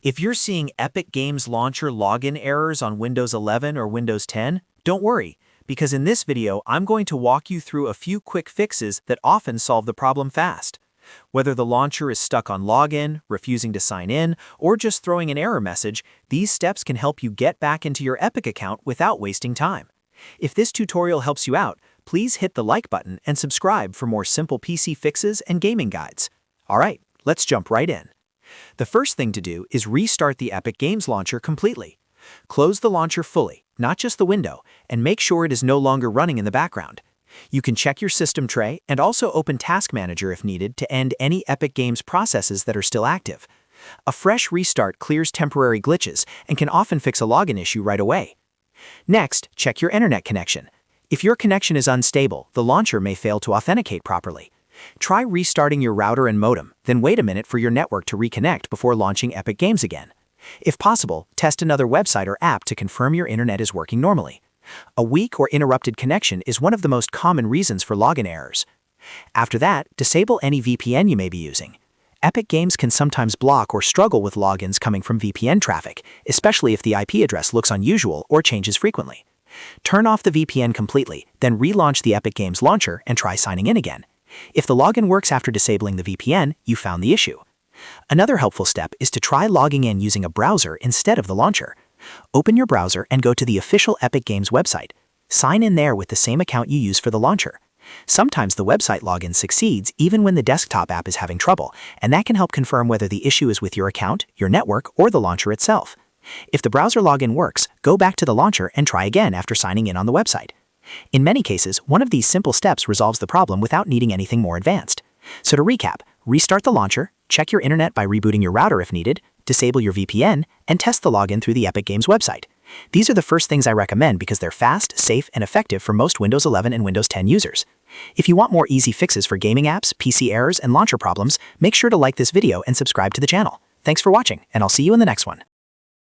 If you're seeing Epic Games Launcher login errors on Windows 11 or Windows 10, don't worry, because in this video I'm going to walk you through a few quick fixes that often solve the problem fast. Whether the launcher is stuck on login, refusing to sign in, or just throwing an error message, these steps can help you get back into your Epic account without wasting time. If this tutorial helps you out, please hit the like button and subscribe for more simple PC fixes and gaming guides. Alright, let's jump right in. The first thing to do is restart the Epic Games Launcher completely. Close the launcher fully, not just the window, and make sure it is no longer running in the background. You can check your system tray and also open Task Manager if needed to end any Epic Games processes that are still active. A fresh restart clears temporary glitches and can often fix a login issue right away. Next, check your internet connection. If your connection is unstable, the launcher may fail to authenticate properly. Try restarting your router and modem, then wait a minute for your network to reconnect before launching Epic Games again. If possible, test another website or app to confirm your internet is working normally. A weak or interrupted connection is one of the most common reasons for login errors. After that, disable any VPN you may be using. Epic Games can sometimes block or struggle with logins coming from VPN traffic, especially if the IP address looks unusual or changes frequently. Turn off the VPN completely, then relaunch the Epic Games Launcher and try signing in again. If the login works after disabling the VPN, you found the issue. Another helpful step is to try logging in using a browser instead of the launcher. Open your browser and go to the official Epic Games website. Sign in there with the same account you use for the launcher. Sometimes the website login succeeds even when the desktop app is having trouble, and that can help confirm whether the issue is with your account, your network, or the launcher itself. If the browser login works, go back to the launcher and try again after signing in on the website. In many cases, one of these simple steps resolves the problem without needing anything more advanced. So to recap, restart the launcher, check your internet by rebooting your router if needed, disable your VPN, and test the login through the Epic Games website. These are the first things I recommend because they're fast, safe, and effective for most Windows 11 and Windows 10 users. If you want more easy fixes for gaming apps, PC errors, and launcher problems, make sure to like this video and subscribe to the channel. Thanks for watching, and I'll see you in the next one.